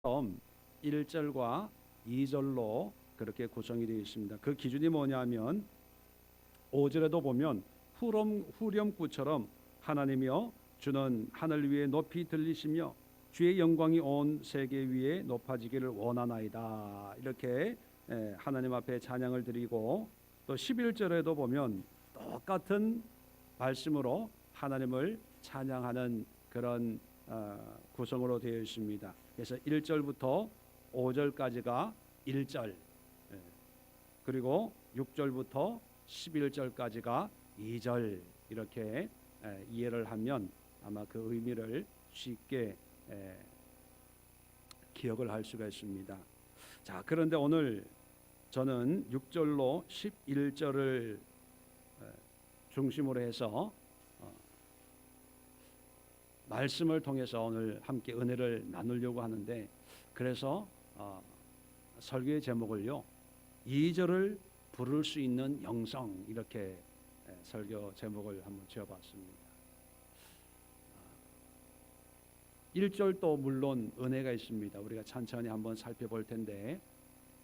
1절과 2절로 그렇게 구성이 되어 있습니다. 그 기준이 뭐냐면 5절에도 보면 후렴구처럼 하나님이여 주는 하늘 위에 높이 들리시며 주의 영광이 온 세계 위에 높아지기를 원하나이다. 이렇게 하나님 앞에 찬양을 드리고, 또 11절에도 보면 똑같은 말씀으로 하나님을 찬양하는 그런 구성으로 되어 있습니다. 그래서 1절부터 5절까지가 1절, 그리고 6절부터 11절까지가 2절, 이렇게 이해를 하면 아마 그 의미를 쉽게 기억을 할 수가 있습니다. 자, 그런데 오늘 저는 6절로 11절을 중심으로 해서 말씀을 통해서 오늘 함께 은혜를 나누려고 하는데, 그래서 설교의 제목을요 2절을 부를 수 있는 영성, 이렇게 설교 제목을 한번 지어봤습니다. 1절도 물론 은혜가 있습니다. 우리가 천천히 한번 살펴볼 텐데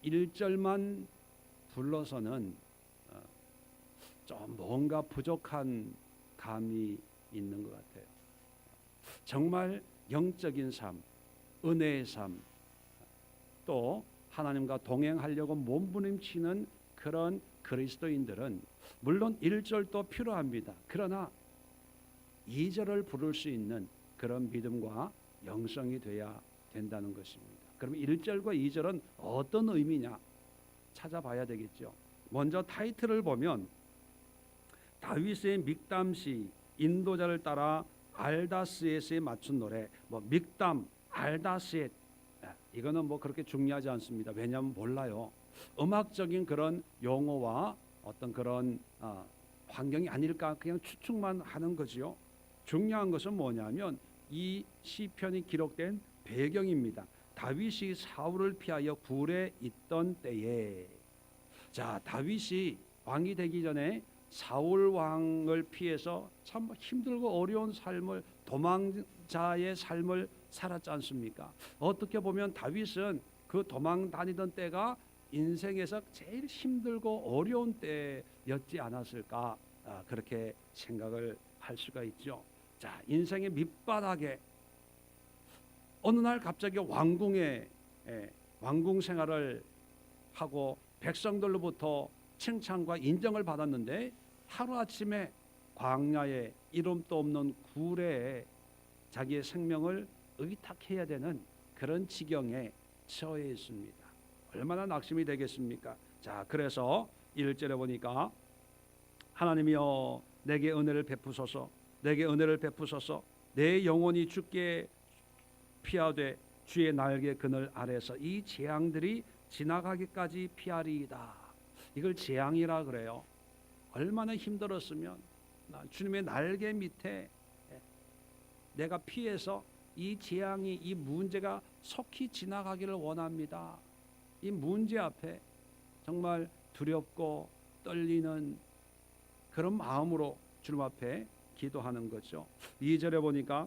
1절만 불러서는 좀 뭔가 부족한 감이 있는 것 같아요. 정말 영적인 삶, 은혜의 삶, 또 하나님과 동행하려고 몸부림치는 그런 그리스도인들은 물론 1절도 필요합니다. 그러나 2절을 부를 수 있는 그런 믿음과 영성이 돼야 된다는 것입니다. 그럼 1절과 2절은 어떤 의미냐 찾아봐야 되겠죠. 먼저 타이틀을 보면 다윗의 믹담시, 인도자를 따라 알다스엣에 맞춘 노래, 믹담, 알다스엣, 이거는 그렇게 중요하지 않습니다. 왜냐하면 몰라요. 음악적인 그런 용어와 어떤 그런 환경이 아닐까, 그냥 추측만 하는 거지요. 중요한 것은 뭐냐면 이 시편이 기록된 배경입니다. 다윗이 사울을 피하여 굴에 있던 때에, 자, 다윗이 왕이 되기 전에 사울 왕을 피해서 참 힘들고 어려운 삶을, 도망자의 삶을 살았지 않습니까? 어떻게 보면 다윗은 그 도망 다니던 때가 인생에서 제일 힘들고 어려운 때였지 않았을까, 그렇게 생각을 할 수가 있죠. 자, 인생의 밑바닥에 어느 날 갑자기 왕궁 생활을 하고 백성들로부터 칭찬과 인정을 받았는데 하루아침에 광야에 이름도 없는 굴에 자기의 생명을 의탁해야 되는 그런 지경에 처해 있습니다. 얼마나 낙심이 되겠습니까? 자, 그래서 1절에 보니까 하나님이여 내게 은혜를 베푸소서, 내게 은혜를 베푸소서, 내 영혼이 주께 피하되 주의 날개 그늘 아래서 이 재앙들이 지나가기까지 피하리이다. 이걸 재앙이라 그래요. 얼마나 힘들었으면 주님의 날개 밑에 내가 피해서 이 재앙이, 이 문제가 속히 지나가기를 원합니다. 이 문제 앞에 정말 두렵고 떨리는 그런 마음으로 주님 앞에 기도하는 거죠. 2절에 보니까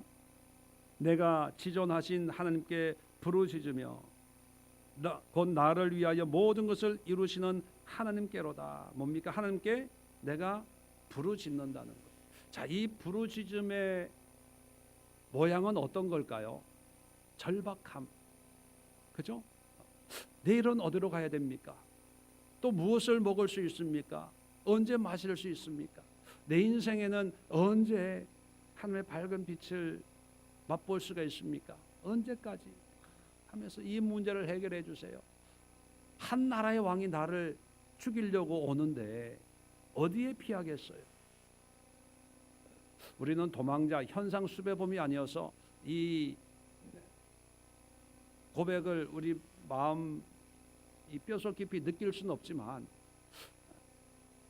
내가 지존하신 하나님께 부르짖으며 곧 나를 위하여 모든 것을 이루시는 하나님께로다. 뭡니까? 하나님께 내가 부르짖는다는 것. 자, 이 부르짖음의 모양은 어떤 걸까요? 절박함, 그죠? 내일은 어디로 가야 됩니까? 또 무엇을 먹을 수 있습니까? 언제 마실 수 있습니까? 내 인생에는 언제 하늘의 밝은 빛을 맛볼 수가 있습니까? 언제까지? 하면서 이 문제를 해결해 주세요. 한 나라의 왕이 나를 죽이려고 오는데 어디에 피하겠어요? 우리는 도망자, 현상 수배범이 아니어서 이 고백을 우리 마음 이 뼛속 깊이 느낄 수는 없지만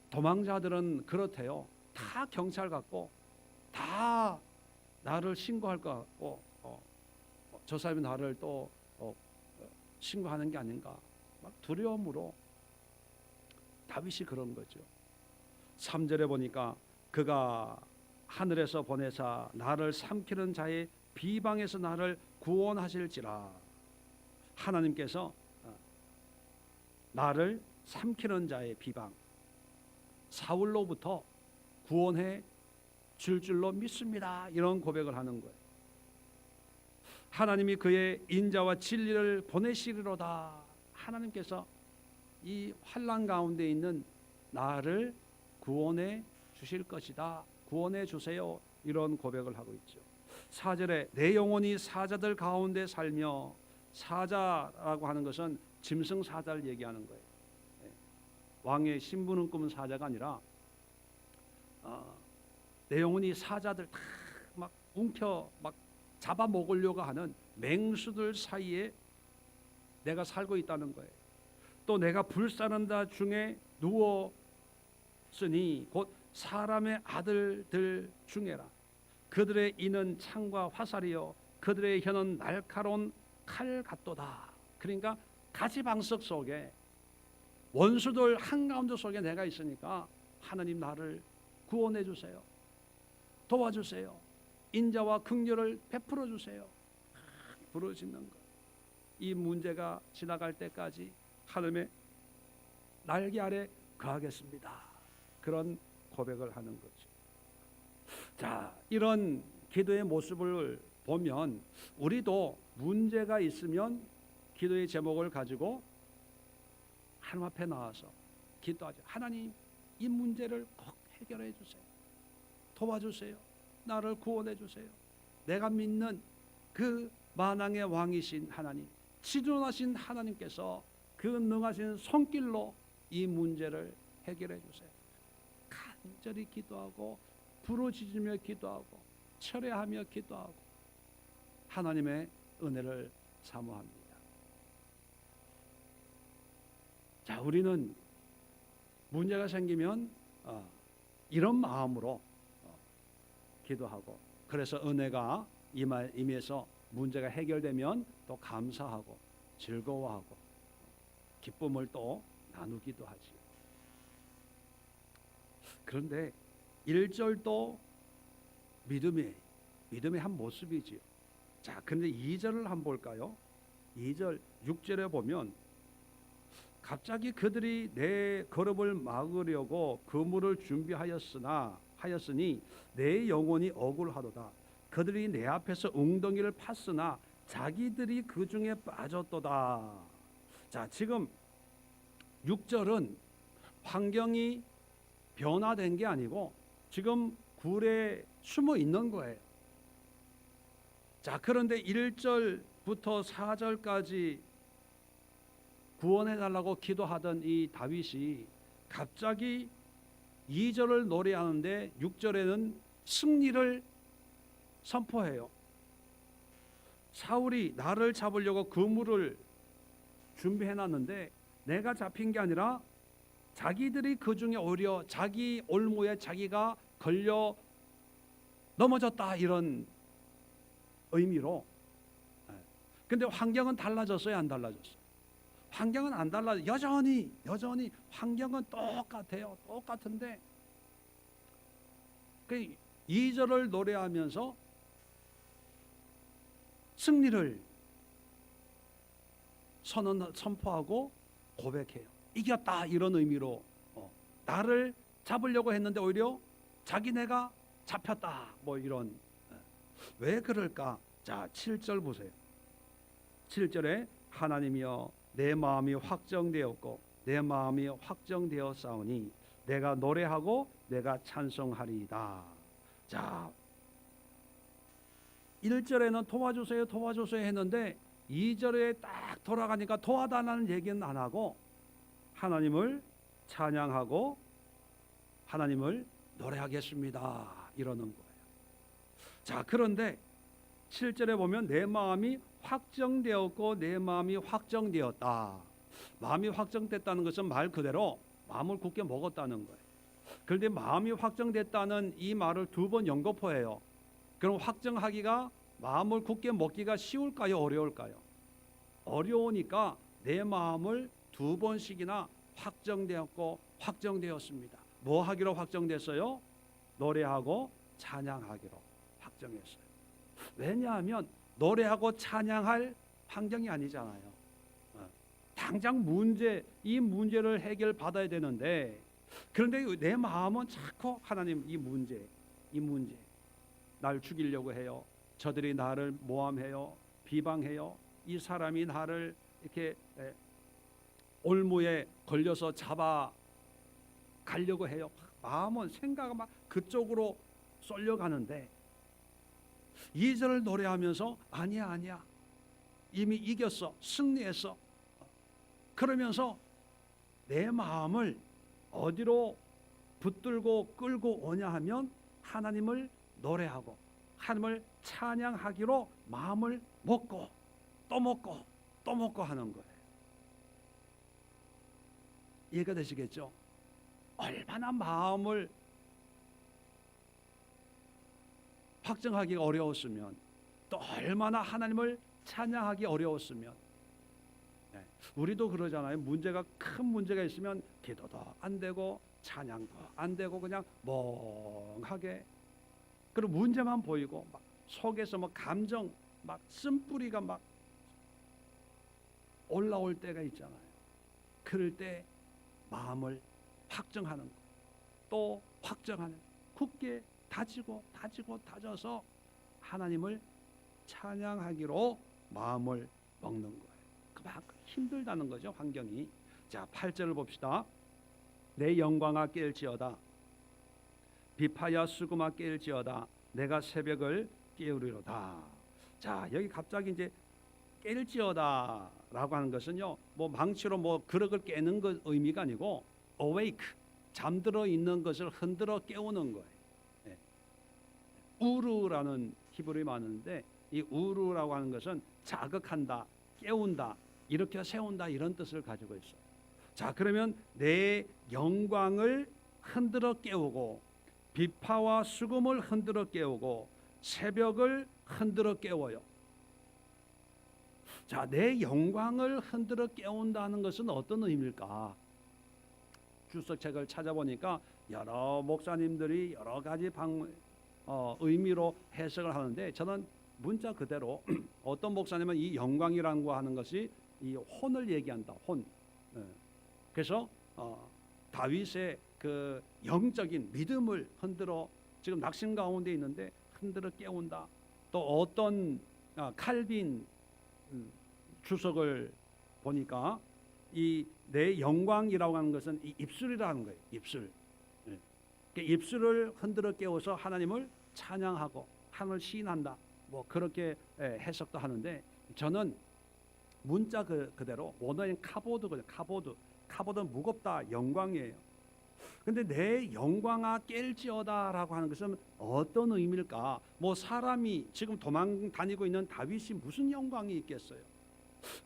도망자들은 그렇대요. 다 경찰 같고 다 나를 신고할 것 같고 저 사람이 나를 또 신고하는 게 아닌가, 막 두려움으로. 다윗이 그런 거죠. 3절에 보니까 그가 하늘에서 보내사 나를 삼키는 자의 비방에서 나를 구원하실지라. 하나님께서 나를 삼키는 자의 비방 사울로부터 구원해 줄 줄로 믿습니다. 이런 고백을 하는 거예요. 하나님이 그의 인자와 진리를 보내시리로다. 하나님께서 이 환난 가운데 있는 나를 구원해 주실 것이다. 구원해 주세요. 이런 고백을 하고 있죠. 4절에 내 영혼이 사자들 가운데 살며, 사자라고 하는 것은 짐승 사자를 얘기하는 거예요. 왕의 신부는 꿈은 사자가 아니라 내 영혼이 사자들 다 막 움켜 막 잡아먹으려고 하는 맹수들 사이에 내가 살고 있다는 거예요. 또 내가 불사른 자 중에 누웠으니 곧 사람의 아들들 중에라. 그들의 이는 창과 화살이요 그들의 혀는 날카로운 칼 같도다. 그러니까 가시방석 속에 원수들 한가운데 속에 내가 있으니까 하나님 나를 구원해 주세요. 도와주세요. 인자와 긍휼을 베풀어 주세요. 부르짖는 것. 이 문제가 지나갈 때까지 하나님의 날개 아래 거하겠습니다. 그런 고백을 하는 거죠. 자, 이런 기도의 모습을 보면 우리도 문제가 있으면 기도의 제목을 가지고 하나님 앞에 나와서 기도하죠. 하나님, 이 문제를 꼭 해결해 주세요. 도와주세요. 나를 구원해 주세요. 내가 믿는 그 만왕의 왕이신 하나님, 지존하신 하나님께서 그 능하신 손길로 이 문제를 해결해 주세요. 간절히 기도하고 부르짖으며 기도하고 철회하며 기도하고 하나님의 은혜를 사모합니다. 자, 우리는 문제가 생기면 이런 마음으로 기도하고, 그래서 은혜가 임해서 문제가 해결되면 또 감사하고 즐거워하고 기쁨을 또 나누기도 하지요. 그런데 1절도 믿음의 한 모습이지요. 자, 근데 2절을 한번 볼까요? 2절 6절에 보면 갑자기 그들이 내 걸음을 막으려고 그물을 준비하였으니 내 영혼이 억울하도다. 그들이 내 앞에서 웅덩이를 팠으나 자기들이 그 중에 빠졌도다. 자, 지금 6절은 환경이 변화된 게 아니고 지금 굴에 숨어 있는 거예요. 자, 그런데 1절부터 4절까지 구원해달라고 기도하던 이 다윗이 갑자기 2절을 노래하는데 6절에는 승리를 선포해요. 사울이 나를 잡으려고 그물을 준비해놨는데 내가 잡힌 게 아니라 자기들이 그 중에 오히려 자기 올무에 자기가 걸려 넘어졌다, 이런 의미로. 근데 환경은 달라졌어요, 안 달라졌어요? 환경은 안 달라져. 여전히 환경은 똑같아요. 똑같은데 그 2절을 노래하면서 승리를 선포하고 고백해요. 이겼다, 이런 의미로. 나를 잡으려고 했는데 오히려 자기네가 잡혔다, 뭐 이런. 왜 그럴까? 자, 7절 보세요. 7절에 하나님이여 내 마음이 확정되었고 내 마음이 확정되었사오니 내가 노래하고 내가 찬송하리이다. 자, 1절에는 도와주세요 했는데 2절에 딱 돌아가니까 도와달라는 얘기는 안 하고 하나님을 찬양하고 하나님을 노래하겠습니다, 이러는 거예요. 자, 그런데 7절에 보면 내 마음이 확정되었고 내 마음이 확정되었다. 마음이 확정됐다는 것은 말 그대로 마음을 굳게 먹었다는 거예요. 그런데 마음이 확정됐다는 이 말을 2번 연거푸해요. 그럼 확정하기가, 마음을 굳게 먹기가 쉬울까요, 어려울까요? 어려우니까 내 마음을 2번씩이나 확정되었고 확정되었습니다. 뭐 하기로 확정됐어요? 노래하고 찬양하기로 확정했어요. 왜냐하면 노래하고 찬양할 환경이 아니잖아요. 당장 이 문제를 해결받아야 되는데, 그런데 내 마음은 자꾸 하나님 이 문제 날 죽이려고 해요. 저들이 나를 모함해요. 비방해요. 이 사람이 나를 이렇게 올무에 걸려서 잡아 가려고 해요. 마음은 생각은 막 그쪽으로 쏠려가는데 2절을 노래하면서 아니야 이미 이겼어, 승리했어. 그러면서 내 마음을 어디로 붙들고 끌고 오냐 하면 하나님을 노래하고 하나님을 찬양하기로 마음을 먹고 또 먹고 또 먹고 하는 거예요. 이해가 되시겠죠? 얼마나 마음을 확정하기가 어려웠으면, 또 얼마나 하나님을 찬양하기 어려웠으면. 우리도 그러잖아요. 큰 문제가 있으면 기도도 안 되고 찬양도 안 되고 그냥 멍하게, 그리고 문제만 보이고 막 속에서 뭐 감정 막 쓴뿌리가 막 올라올 때가 있잖아요. 그럴 때 마음을 확정하는 거, 또 확정하는, 굳게 다져서 하나님을 찬양하기로 마음을 먹는 거예요. 그만큼 힘들다는 거죠, 환경이. 자, 8절을 봅시다. 내 영광아 깰지어다, 비파야 수금아 깰지어다, 내가 새벽을 깨우리로다. 자, 여기 갑자기 이제 깰지어다라고 하는 것은요, 뭐 망치로 뭐 그릇을 깨는 것 의미가 아니고 awake, 잠들어 있는 것을 흔들어 깨우는 거예요. 우르라는 히브리어가 많은데, 이 우르라고 하는 것은 자극한다, 깨운다, 이렇게 세운다, 이런 뜻을 가지고 있어요. 자, 그러면 내 영광을 흔들어 깨우고 비파와 수금을 흔들어 깨우고 새벽을 흔들어 깨워요. 자, 내 영광을 흔들어 깨운다는 것은 어떤 의미일까? 주석책을 찾아보니까 여러 목사님들이 여러 가지 의미로 해석을 하는데, 저는 문자 그대로 어떤 목사님은 이 영광이라는 거 하는 것이 이 혼을 얘기한다. 혼. 그래서 다윗의 그 영적인 믿음을 흔들어, 지금 낙심 가운데 있는데 흔들어 깨운다. 또 어떤 칼빈 주석을 보니까 이 내 영광이라고 하는 것은 이 입술이라는 거예요. 입술. 입술을 흔들어 깨워서 하나님을 찬양하고 하나님을 시인한다. 뭐 그렇게 해석도 하는데, 저는 문자 그대로 원어인 카보드거든요. 카보드는 무겁다, 영광이에요. 근데 내 영광아 깰지어다라고 하는 것은 어떤 의미일까? 뭐 사람이 지금 도망 다니고 있는 다윗이 무슨 영광이 있겠어요?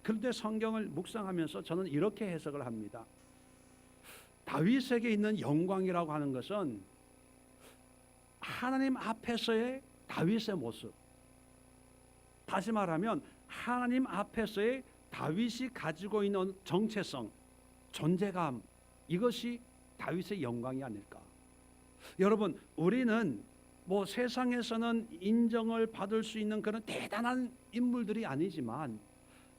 그런데 성경을 묵상하면서 저는 이렇게 해석을 합니다. 다윗에게 있는 영광이라고 하는 것은 하나님 앞에서의 다윗의 모습, 다시 말하면 하나님 앞에서의 다윗이 가지고 있는 정체성, 존재감, 이것이 다윗의 영광이 아닐까. 여러분, 우리는 뭐 세상에서는 인정을 받을 수 있는 그런 대단한 인물들이 아니지만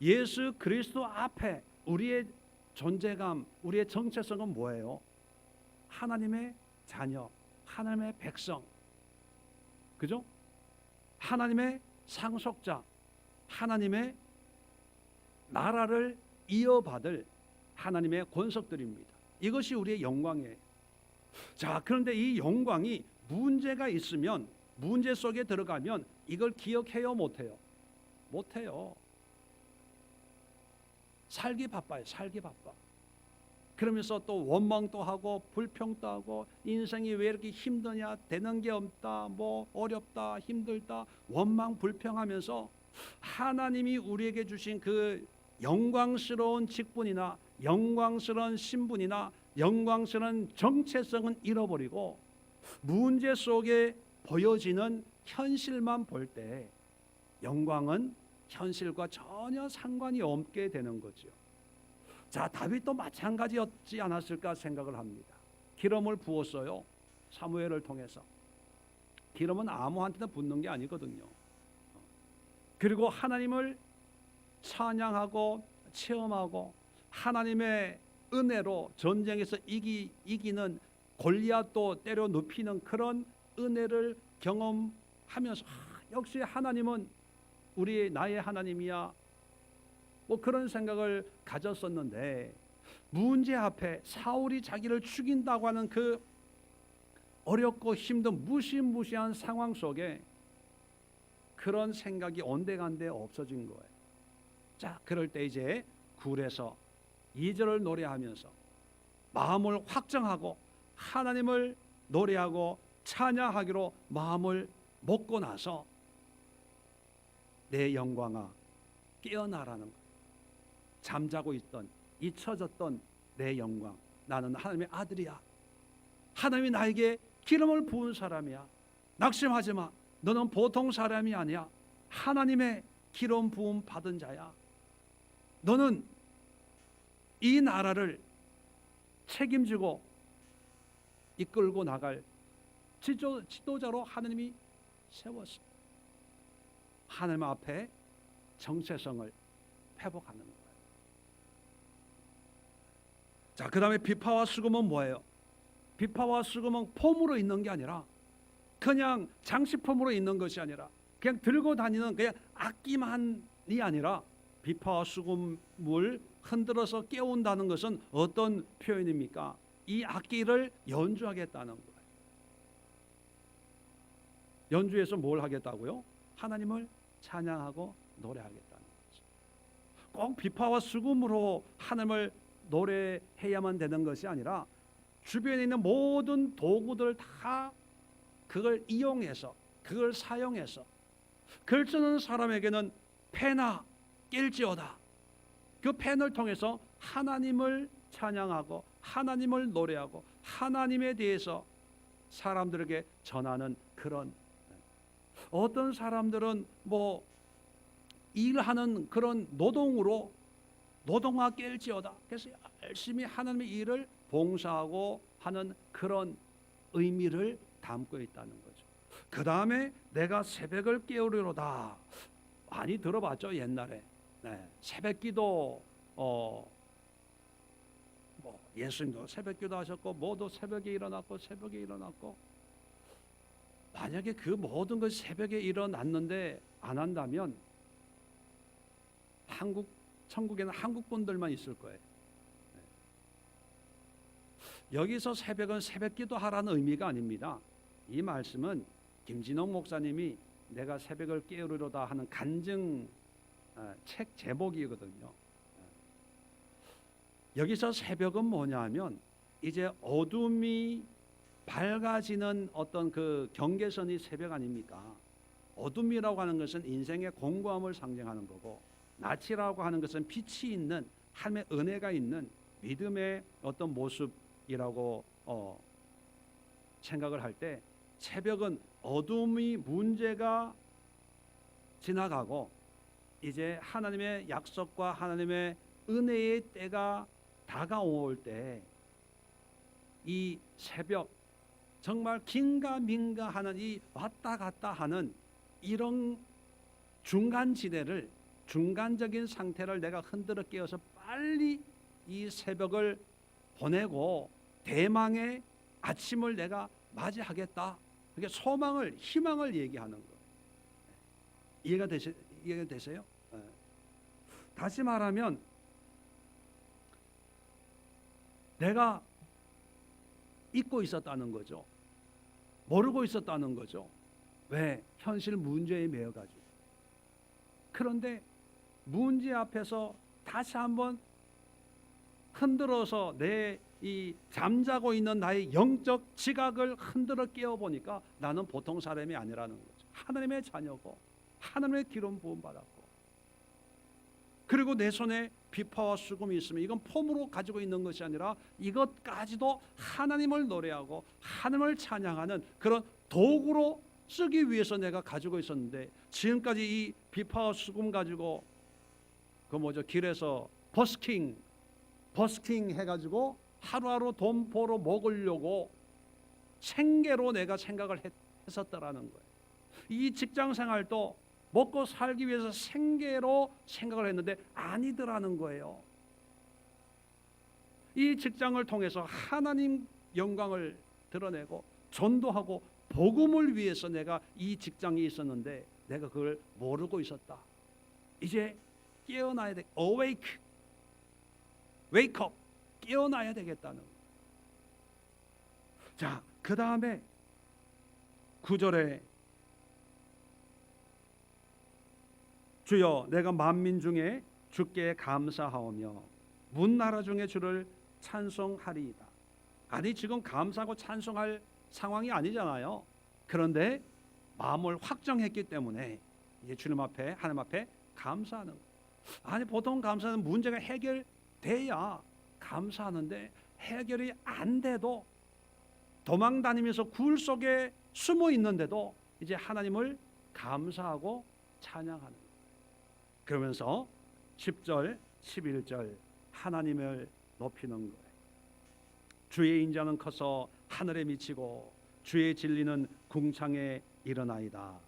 예수 그리스도 앞에 우리의 존재감, 우리의 정체성은 뭐예요? 하나님의 자녀, 하나님의 백성, 그죠? 하나님의 상속자, 하나님의 나라를 이어받을 하나님의 권속들입니다. 이것이 우리의 영광이에요. 자, 그런데 이 영광이 문제가 있으면, 문제 속에 들어가면 이걸 기억해요, 못해요? 못해요. 살기 바빠요. 살기 바빠. 그러면서 또 원망도 하고 불평도 하고, 인생이 왜 이렇게 힘드냐, 되는 게 없다, 뭐 어렵다, 힘들다, 원망 불평하면서 하나님이 우리에게 주신 그 영광스러운 직분이나 영광스러운 신분이나 영광스러운 정체성은 잃어버리고 문제 속에 보여지는 현실만 볼 때 영광은 현실과 전혀 상관이 없게 되는 거죠. 자, 다윗도 마찬가지였지 않았을까 생각을 합니다. 기름을 부었어요. 사무엘을 통해서. 기름은 아무한테나 붓는 게 아니거든요. 그리고 하나님을 찬양하고 체험하고 하나님의 은혜로 전쟁에서 이기는 골리앗도 때려 눕히는 그런 은혜를 경험하면서 역시 하나님은 나의 하나님이야, 뭐 그런 생각을 가졌었는데, 문제 앞에 사울이 자기를 죽인다고 하는 그 어렵고 힘든 무시무시한 상황 속에 그런 생각이 온데간데 없어진 거예요. 자, 그럴 때 이제 굴에서 2절을 노래하면서 마음을 확정하고 하나님을 노래하고 찬양하기로 마음을 먹고 나서 내 영광아 깨어나라는 거예요. 잠자고 있던, 잊혀졌던 내 영광, 나는 하나님의 아들이야. 하나님이 나에게 기름을 부은 사람이야. 낙심하지 마. 너는 보통 사람이 아니야. 하나님의 기름 부음 받은 자야. 너는 이 나라를 책임지고 이끌고 나갈 지도자로 하나님이 세웠습니다. 하나님 앞에 정체성을 회복하는 거예요. 자, 그 다음에 비파와 수금은 뭐예요? 비파와 수금은 폼으로 있는 게 아니라, 그냥 장식품으로 있는 것이 아니라, 그냥 들고 다니는 그냥 악기만이 아니라, 비파와 수금을 흔들어서 깨운다는 것은 어떤 표현입니까? 이 악기를 연주하겠다는 거예요. 연주해서 뭘 하겠다고요? 하나님을 찬양하고 노래하겠다는 거죠. 꼭 비파와 수금으로 하나님을 노래해야만 되는 것이 아니라, 주변에 있는 모든 도구들 다 그걸 이용해서, 그걸 사용해서, 글 쓰는 사람에게는 패나 낄지어다. 그 펜을 통해서 하나님을 찬양하고 하나님을 노래하고 하나님에 대해서 사람들에게 전하는 그런, 어떤 사람들은 뭐 일하는 그런 노동으로 노동하 깰지어다. 그래서 열심히 하나님의 일을 봉사하고 하는 그런 의미를 담고 있다는 거죠. 그 다음에 내가 새벽을 깨우리로다. 많이 들어봤죠, 옛날에. 네, 새벽기도, 뭐 예수님도 새벽기도 하셨고, 모두 새벽에 일어났고, 새벽에 일어났고. 만약에 그 모든 것이 새벽에 일어났는데 안 한다면 천국에는 한국 분들만 있을 거예요. 네. 여기서 새벽은 새벽기도 하라는 의미가 아닙니다. 이 말씀은 김진홍 목사님이 내가 새벽을 깨우리로다 하는 간증 책 제목이거든요. 여기서 새벽은 뭐냐 하면, 이제 어둠이 밝아지는 어떤 그 경계선이 새벽 아닙니까? 어둠이라고 하는 것은 인생의 공고함을 상징하는 거고, 낯이라고 하는 것은 빛이 있는, 하나님의 은혜가 있는 믿음의 어떤 모습이라고 생각을 할 때, 새벽은 어둠이 문제가 지나가고 이제 하나님의 약속과 하나님의 은혜의 때가 다가올 때, 이 새벽, 정말 긴가민가 하는 이 왔다 갔다 하는 이런 중간지대를, 중간적인 상태를 내가 흔들어 깨워서 빨리 이 새벽을 보내고 대망의 아침을 내가 맞이하겠다. 그게 소망을, 희망을 얘기하는 거예요. 이해가 되세요? 네. 다시 말하면 내가 잊고 있었다는 거죠. 모르고 있었다는 거죠. 왜? 현실 문제에 매여가지고. 그런데 문제 앞에서 다시 한번 흔들어서 내 이 잠자고 있는 나의 영적 지각을 흔들어 깨워보니까 나는 보통 사람이 아니라는 거죠. 하나님의 자녀고 하나님의 기름 부음 받았고, 그리고 내 손에 비파와 수금이 있으면 이건 폼으로 가지고 있는 것이 아니라 이것까지도 하나님을 노래하고 하나님을 찬양하는 그런 도구로 쓰기 위해서 내가 가지고 있었는데, 지금까지 이 비파와 수금 가지고 길에서 버스킹 해가지고 하루하루 돈 벌어 먹으려고 생계로 내가 생각을 했었더라는 거예요. 이 직장 생활도 먹고 살기 위해서 생계로 생각을 했는데 아니더라는 거예요. 이 직장을 통해서 하나님 영광을 드러내고 전도하고 복음을 위해서 내가 이 직장에 있었는데 내가 그걸 모르고 있었다. 이제 깨어나야 돼. Awake, wake up. 깨어나야 되겠다는. 자, 그 다음에 9절에 주여 내가 만민 중에 주께 감사하오며 문 나라 중에 주를 찬송하리이다. 아니 지금 감사하고 찬송할 상황이 아니잖아요. 그런데 마음을 확정했기 때문에 이제 주님 앞에 하나님 앞에 감사하는 거예요. 아니 보통 감사는 문제가 해결돼야 감사하는데 해결이 안 돼도 도망 다니면서 굴 속에 숨어 있는데도 이제 하나님을 감사하고 찬양하는 거예요. 그러면서 10절 11절 하나님을 높이는 거예요. 주의 인자는 커서 하늘에 미치고 주의 진리는 궁창에 일어나이다.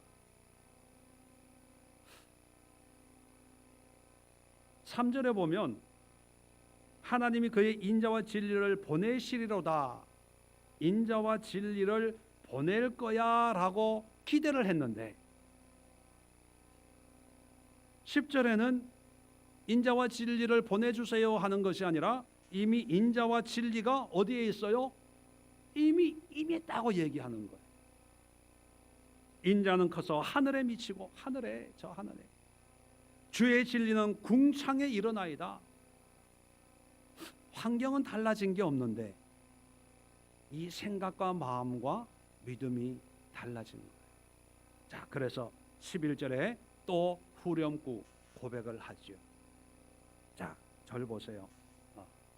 3절에 보면 하나님이 그의 인자와 진리를 보내시리로다. 인자와 진리를 보낼 거야 라고 기대를 했는데 10절에는 인자와 진리를 보내주세요 하는 것이 아니라 이미 인자와 진리가 어디에 있어요? 이미 임했다고 얘기하는 거예요. 인자는 커서 하늘에 미치고 하늘에 저 하늘에 주의 진리는 궁창에 일어나이다. 환경은 달라진 게 없는데 이 생각과 마음과 믿음이 달라진 거예요. 자, 그래서 11절에 또 후렴구 고백을 하죠. 자, 절 보세요.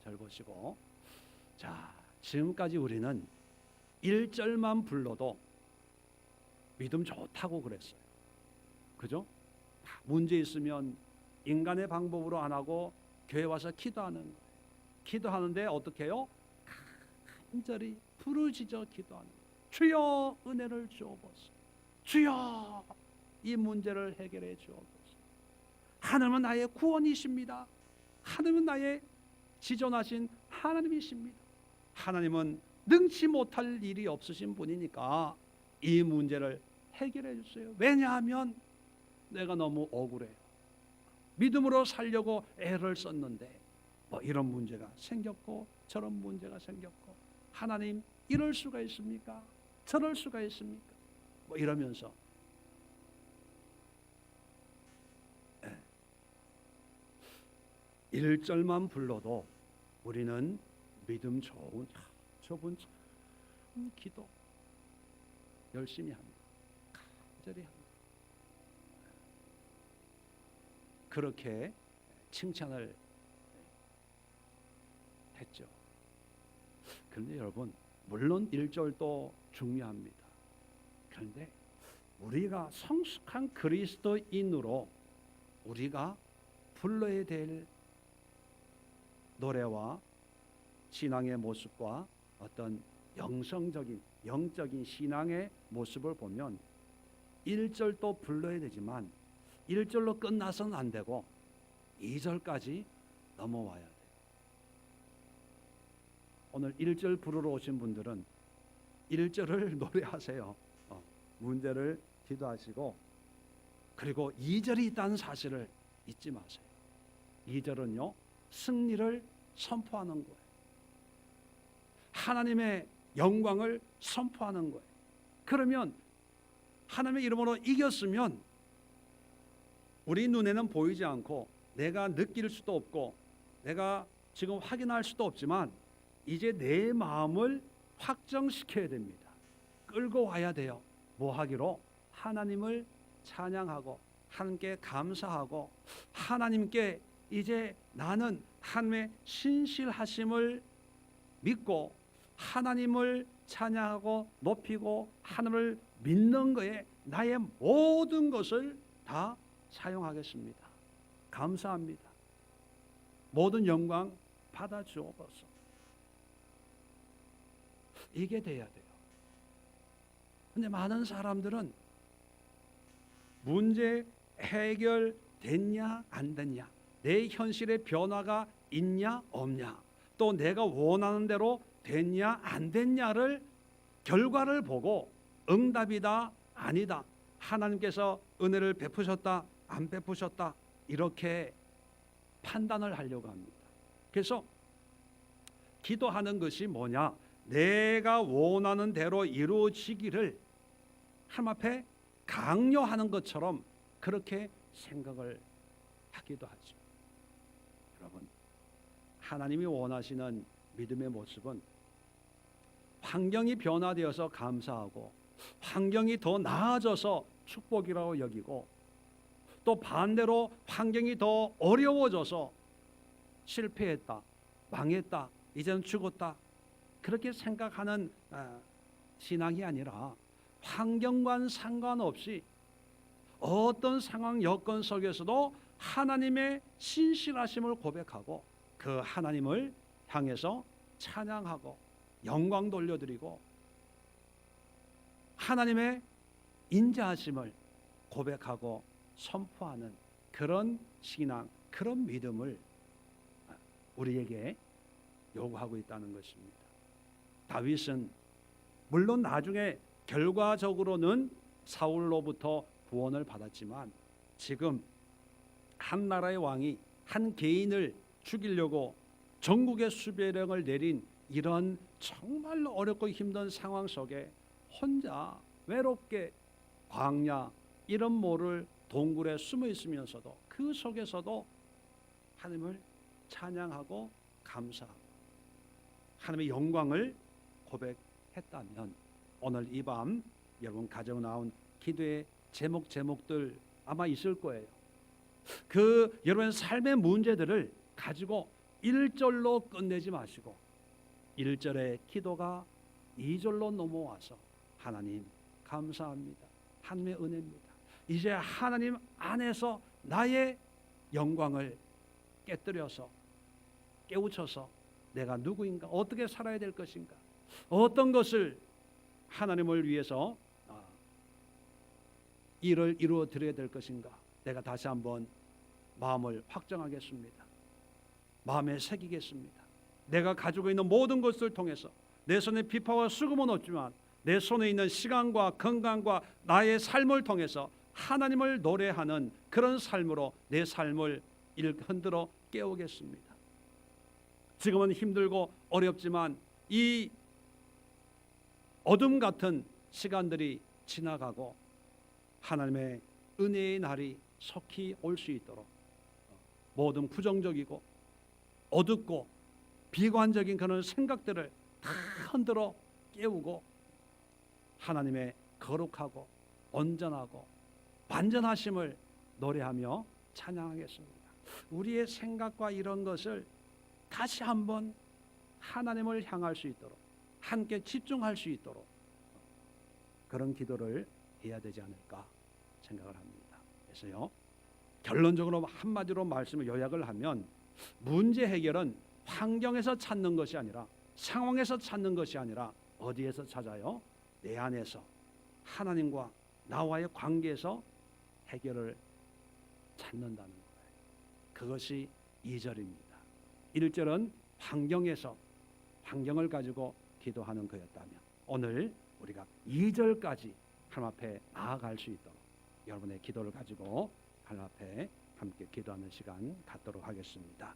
절 보시고. 자, 지금까지 우리는 1절만 불러도 믿음 좋다고 그랬어요. 그죠? 문제 있으면 인간의 방법으로 안 하고 교회 와서 기도하는 거예요. 기도하는데 어떻게 해요? 간절히 부르짖어 기도하는 거예요. 주여 은혜를 주옵소서. 주여 이 문제를 해결해 주옵소서. 하나님은 나의 구원이십니다. 하나님은 나의 지존하신 하나님이십니다. 하나님은 능치 못할 일이 없으신 분이니까 이 문제를 해결해 주세요. 왜냐하면 내가 너무 억울해요. 믿음으로 살려고 애를 썼는데 뭐 이런 문제가 생겼고 저런 문제가 생겼고 하나님 이럴 수가 있습니까? 저럴 수가 있습니까? 뭐 이러면서 1절만 불러도 우리는 믿음 좋은 저분 참 기도 열심히 합니다. 간절히 합니다. 그렇게 칭찬을 했죠. 그런데 여러분 물론 1절도 중요합니다. 그런데 우리가 성숙한 그리스도인으로 우리가 불러야 될 노래와 신앙의 모습과 어떤 영적인 신앙의 모습을 보면 1절도 불러야 되지만 1절로 끝나서는 안 되고 2절까지 넘어와야 돼요. 오늘 1절 부르러 오신 분들은 1절을 노래하세요. 문제를 기도하시고 그리고 2절이 있다는 사실을 잊지 마세요. 2절은요 승리를 선포하는 거예요. 하나님의 영광을 선포하는 거예요. 그러면 하나님의 이름으로 이겼으면 우리 눈에는 보이지 않고 내가 느낄 수도 없고 내가 지금 확인할 수도 없지만 이제 내 마음을 확정시켜야 됩니다. 끌고 와야 돼요. 뭐 하기로? 하나님을 찬양하고 하나님께 감사하고 하나님께 이제 나는 하나님의 신실하심을 믿고 하나님을 찬양하고 높이고 하나님을 믿는 거에 나의 모든 것을 다 사용하겠습니다. 감사합니다. 모든 영광 받아 주옵소서. 이게 돼야 돼요. 근데 많은 사람들은 문제 해결됐냐 안 됐냐 내 현실의 변화가 있냐 없냐 또 내가 원하는 대로 됐냐 안 됐냐를 결과를 보고 응답이다 아니다, 하나님께서 은혜를 베푸셨다 안 베푸셨다, 이렇게 판단을 하려고 합니다. 그래서 기도하는 것이 뭐냐? 내가 원하는 대로 이루어지기를 하나님 앞에 강요하는 것처럼 그렇게 생각을 하기도 하죠. 여러분, 하나님이 원하시는 믿음의 모습은 환경이 변화되어서 감사하고 환경이 더 나아져서 축복이라고 여기고, 또 반대로 환경이 더 어려워져서 실패했다, 망했다, 이제는 죽었다, 그렇게 생각하는 신앙이 아니라 환경과는 상관없이 어떤 상황 여건 속에서도 하나님의 신실하심을 고백하고 그 하나님을 향해서 찬양하고 영광 돌려드리고 하나님의 인자하심을 고백하고 선포하는 그런 신앙, 그런 믿음을 우리에게 요구하고 있다는 것입니다. 다윗은 물론 나중에 결과적으로는 사울로부터 구원을 받았지만 지금 한 나라의 왕이 한 개인을 죽이려고 전국의 수배령을 내린 이런 정말로 어렵고 힘든 상황 속에 혼자 외롭게 광야 이런 모를 동굴에 숨어 있으면서도 그 속에서도 하나님을 찬양하고 감사하고 하나님의 영광을 고백했다면 오늘 이 밤 여러분 가정 나온 기도의 제목들 아마 있을 거예요. 그 여러분 삶의 문제들을 가지고 1절로 끝내지 마시고 1절의 기도가 2절로 넘어와서 하나님 감사합니다, 하나님의 은혜입니다, 이제 하나님 안에서 나의 영광을 깨뜨려서 깨우쳐서 내가 누구인가, 어떻게 살아야 될 것인가, 어떤 것을 하나님을 위해서 일을 이루어 드려야 될 것인가, 내가 다시 한번 마음을 확정하겠습니다. 마음에 새기겠습니다. 내가 가지고 있는 모든 것을 통해서 내 손에 비파와 수금은 없지만 내 손에 있는 시간과 건강과 나의 삶을 통해서 하나님을 노래하는 그런 삶으로 내 삶을 흔들어 깨우겠습니다. 지금은 힘들고 어렵지만 이 어둠 같은 시간들이 지나가고 하나님의 은혜의 날이 속히 올 수 있도록 모든 부정적이고 어둡고 비관적인 그런 생각들을 다 흔들어 깨우고 하나님의 거룩하고 온전하고 완전하심을 노래하며 찬양하겠습니다. 우리의 생각과 이런 것을 다시 한번 하나님을 향할 수 있도록 함께 집중할 수 있도록 그런 기도를 해야 되지 않을까 생각을 합니다. 그래서요, 결론적으로 한마디로 말씀을 요약을 하면 문제 해결은 환경에서 찾는 것이 아니라 상황에서 찾는 것이 아니라 어디에서 찾아요? 내 안에서 하나님과 나와의 관계에서 해결을 찾는다는 거예요. 그것이 2절입니다. 1절은 환경에서 환경을 가지고 기도하는 거였다면 오늘 우리가 2절까지 하나님 앞에 나아갈 수 있도록 여러분의 기도를 가지고 하나님 앞에 함께 기도하는 시간 갖도록 하겠습니다.